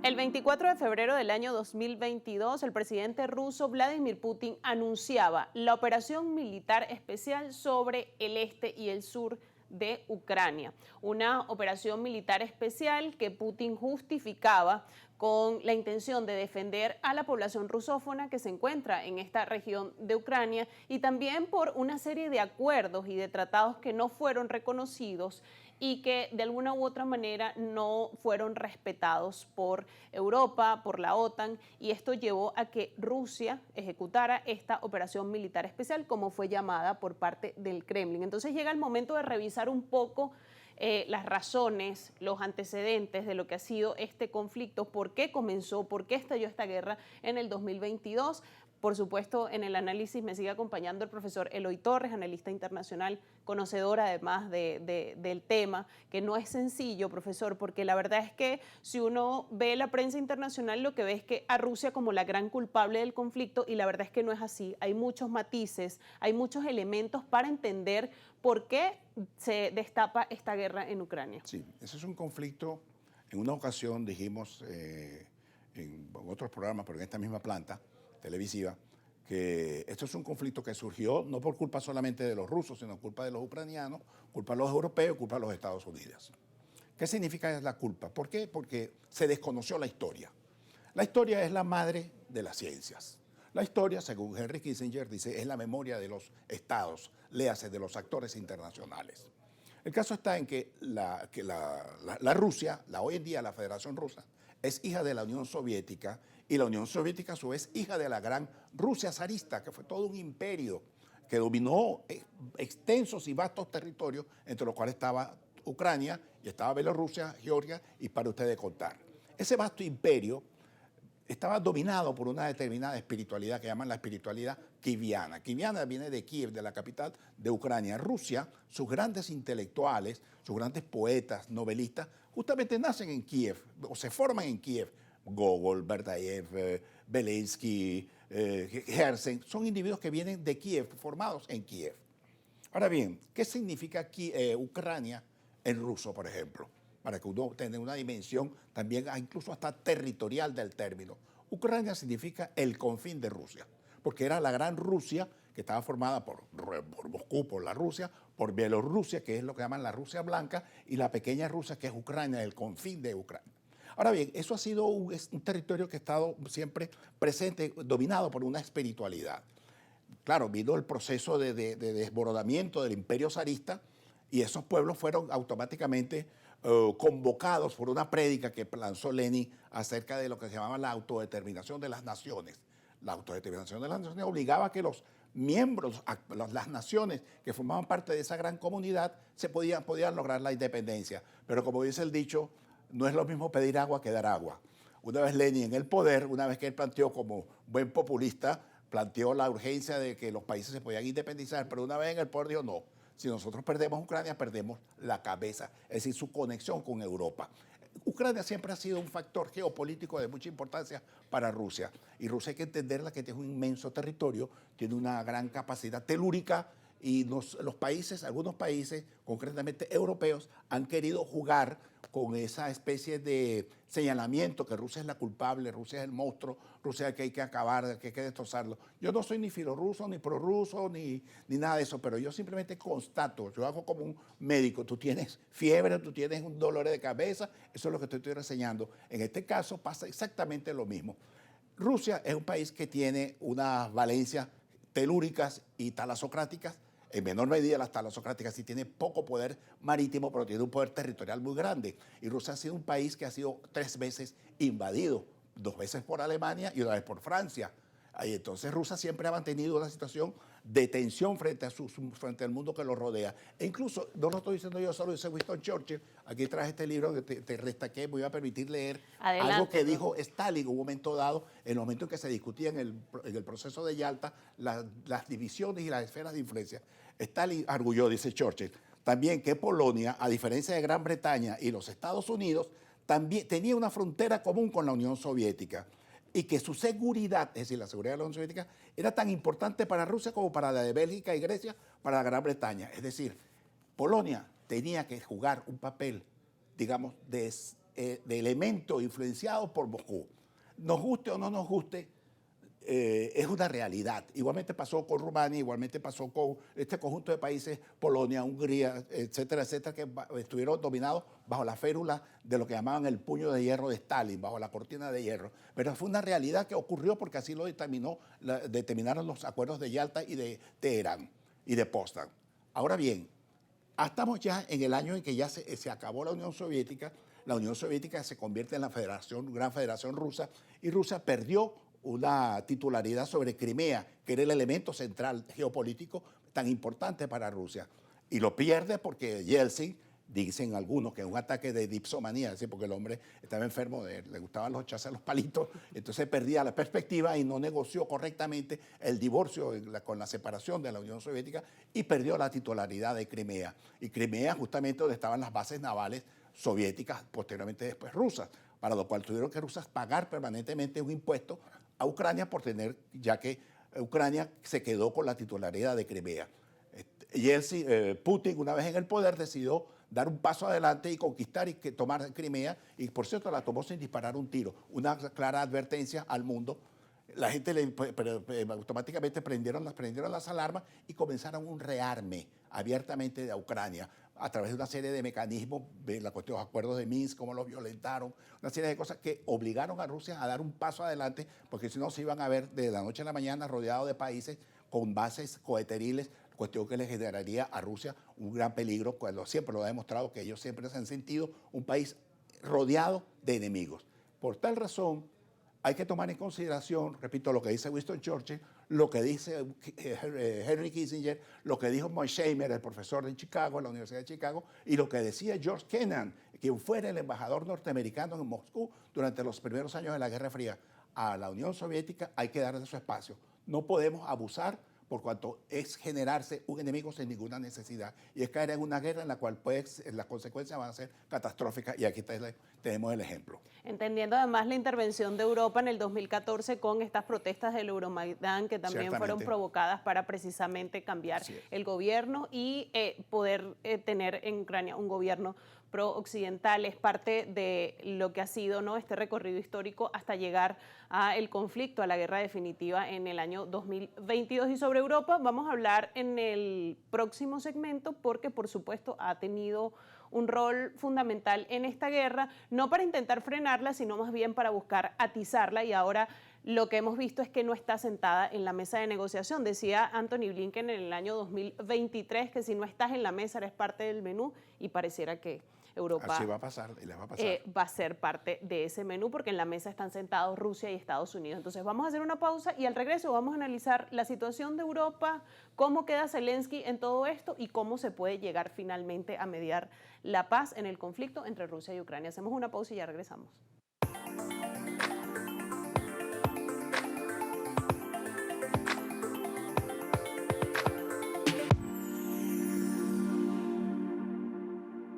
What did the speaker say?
El 24 de febrero del año 2022, el presidente ruso Vladimir Putin anunciaba la operación militar especial sobre el este y el sur de Ucrania. Una operación militar especial que Putin justificaba con la intención de defender a la población rusófona que se encuentra en esta región de Ucrania y también por una serie de acuerdos y de tratados que no fueron reconocidos y que de alguna u otra manera no fueron respetados por Europa, por la OTAN, y esto llevó a que Rusia ejecutara esta operación militar especial, como fue llamada por parte del Kremlin. Entonces llega el momento de revisar un poco las razones, los antecedentes de lo que ha sido este conflicto, por qué comenzó, por qué estalló esta guerra en el 2022. Por supuesto, en el análisis me sigue acompañando el profesor Eloy Torres, analista internacional, conocedor además del tema, que no es sencillo, profesor, porque la verdad es que si uno ve la prensa internacional, lo que ve es que a Rusia como la gran culpable del conflicto, y la verdad es que no es así. Hay muchos matices, hay muchos elementos para entender por qué se destapa esta guerra en Ucrania. Sí, ese es un conflicto. En una ocasión dijimos en otros programas, pero en esta misma planta televisiva, que esto es un conflicto que surgió no por culpa solamente de los rusos, sino culpa de los ucranianos, culpa de los europeos, culpa de los Estados Unidos. ¿Qué significa la culpa? ¿Por qué? Porque se desconoció la historia. La historia es la madre de las ciencias. La historia, según Henry Kissinger, dice, es la memoria de los estados, léase, de los actores internacionales. El caso está en que la Rusia, hoy en día la Federación Rusa, es hija de la Unión Soviética, y la Unión Soviética a su vez hija de la gran Rusia zarista, que fue todo un imperio que dominó extensos y vastos territorios, entre los cuales estaba Ucrania y estaba Bielorrusia, Georgia, y para ustedes contar. Ese vasto imperio estaba dominado por una determinada espiritualidad que llaman la espiritualidad kieviana. Kieviana viene de Kiev, de la capital de Ucrania. Rusia, sus grandes intelectuales, sus grandes poetas, novelistas, nacen en Kiev o se forman en Kiev. Gogol, Berdayev, Belensky, Herzen, son individuos que vienen de Kiev, formados en Kiev. Ahora bien, ¿qué significa aquí, Ucrania en ruso, por ejemplo? Para que uno tenga una dimensión también, incluso hasta territorial del término. Ucrania significa el confín de Rusia, porque era la gran Rusia que estaba formada por Moscú, por la Rusia, por Bielorrusia, que es lo que llaman la Rusia blanca, y la pequeña Rusia, que es Ucrania, el confín de Ucrania. Ahora bien, eso ha sido un territorio que ha estado siempre presente, dominado por una espiritualidad. Claro, vino el proceso de desbordamiento del imperio zarista, y esos pueblos fueron automáticamente convocados por una prédica que lanzó Lenin acerca de lo que se llamaba la autodeterminación de las naciones. La autodeterminación de las naciones obligaba a que los miembros, las naciones que formaban parte de esa gran comunidad, podían lograr la independencia. Pero como dice el dicho, no es lo mismo pedir agua que dar agua. Una vez Lenin en el poder, una vez que él planteó como buen populista, planteó la urgencia de que los países se podían independizar, pero una vez en el poder dijo no. Si nosotros perdemos Ucrania, perdemos la cabeza, es decir, su conexión con Europa. Ucrania siempre ha sido un factor geopolítico de mucha importancia para Rusia. Y Rusia hay que entenderla que tiene un inmenso territorio, tiene una gran capacidad telúrica, y los países, algunos países, concretamente europeos, han querido jugar con esa especie de señalamiento que Rusia es la culpable, Rusia es el monstruo, Rusia es el que hay que acabar, que hay que destrozarlo. Yo no soy ni filorruso, ni prorruso, ni nada de eso, pero yo simplemente constato, yo hago como un médico, tú tienes fiebre, tú tienes un dolor de cabeza, eso es lo que te estoy reseñando. En este caso pasa exactamente lo mismo. Rusia es un país que tiene unas valencias telúricas y talasocráticas. En menor medida las talasocráticas sí tienen poco poder marítimo, pero tiene un poder territorial muy grande. Y Rusia ha sido un país que ha sido 3 veces invadido, 2 veces por Alemania y 1 vez por Francia. Y entonces Rusia siempre ha mantenido una situación de tensión frente al mundo que lo rodea. E incluso, no lo estoy diciendo yo solo, dice Winston Churchill. Aquí traje este libro que te destaqué, me voy a permitir leer. Adelante, algo que dijo Stalin en un momento dado, en el momento en que se discutía en el proceso de Yalta las divisiones y las esferas de influencia. Stalin arguyó, dice Churchill, también que Polonia, a diferencia de Gran Bretaña y los Estados Unidos, también tenía una frontera común con la Unión Soviética, y que su seguridad, es decir, la seguridad de la Unión Soviética, era tan importante para Rusia como para la de Bélgica y Grecia, para la Gran Bretaña. Es decir, Polonia tenía que jugar un papel, digamos, de de elementos influenciados por Moscú. Nos guste o no nos guste, es una realidad. Igualmente pasó con Rumania, igualmente pasó con este conjunto de países, Polonia, Hungría, etcétera, etcétera, que estuvieron dominados bajo la férula de lo que llamaban el puño de hierro de Stalin, bajo la cortina de hierro. Pero fue una realidad que ocurrió porque así lo determinaron los acuerdos de Yalta y de Teherán y de Potsdam. Ahora bien, estamos ya en el año en que ya se acabó la Unión Soviética se convierte en la Gran Federación Rusa, y Rusia perdió una titularidad sobre Crimea, que era el elemento central geopolítico tan importante para Rusia. Y lo pierde porque Yeltsin, dicen algunos que es un ataque de dipsomanía, es decir, porque el hombre estaba enfermo, le gustaban echarse los palitos, entonces perdía la perspectiva y no negoció correctamente el divorcio con la separación de la Unión Soviética y perdió la titularidad de Crimea. Y Crimea justamente donde estaban las bases navales soviéticas, posteriormente después rusas, para lo cual tuvieron que rusas pagar permanentemente un impuesto a Ucrania por tener, ya que Ucrania se quedó con la titularidad de Crimea. Putin, una vez en el poder, decidió dar un paso adelante y conquistar y tomar Crimea, y por cierto la tomó sin disparar un tiro, una clara advertencia al mundo. La gente automáticamente prendieron las alarmas y comenzaron un rearme abiertamente de Ucrania a través de una serie de mecanismos, la cuestión de los acuerdos de Minsk, cómo los violentaron, una serie de cosas que obligaron a Rusia a dar un paso adelante, porque si no se iban a ver de la noche a la mañana rodeados de países con bases coheteriles, cuestión que le generaría a Rusia un gran peligro, cuando siempre lo ha demostrado que ellos siempre se han sentido un país rodeado de enemigos. Por tal razón, hay que tomar en consideración, repito, lo que dice Winston Churchill, lo que dice Henry Kissinger, lo que dijo Mosheimer, el profesor de Chicago, en la Universidad de Chicago, y lo que decía George Kennan, quien fuera el embajador norteamericano en Moscú durante los primeros años de la Guerra Fría. A la Unión Soviética hay que darle su espacio. No podemos abusar por cuanto es generarse un enemigo sin ninguna necesidad. Y es caer en una guerra en la cual las consecuencias van a ser catastróficas, y aquí tenemos el ejemplo. Entendiendo además la intervención de Europa en el 2014 con estas protestas del Euromaidán, que también fueron provocadas para precisamente cambiar el gobierno y poder tener en Ucrania un gobierno pro-occidental, es parte de lo que ha sido, ¿no?, este recorrido histórico hasta llegar al conflicto, a la guerra definitiva en el año 2022. Y sobre Europa vamos a hablar en el próximo segmento porque, por supuesto, ha tenido un rol fundamental en esta guerra, no para intentar frenarla, sino más bien para buscar atizarla, y ahora lo que hemos visto es que no está sentada en la mesa de negociación. Decía Antony Blinken en el año 2023 que si no estás en la mesa eres parte del menú, y pareciera que Europa así va a pasar, y les va a pasar. Va a ser parte de ese menú, porque en la mesa están sentados Rusia y Estados Unidos. Entonces vamos a hacer una pausa y al regreso vamos a analizar la situación de Europa, cómo queda Zelensky en todo esto y cómo se puede llegar finalmente a mediar la paz en el conflicto entre Rusia y Ucrania. Hacemos una pausa y ya regresamos.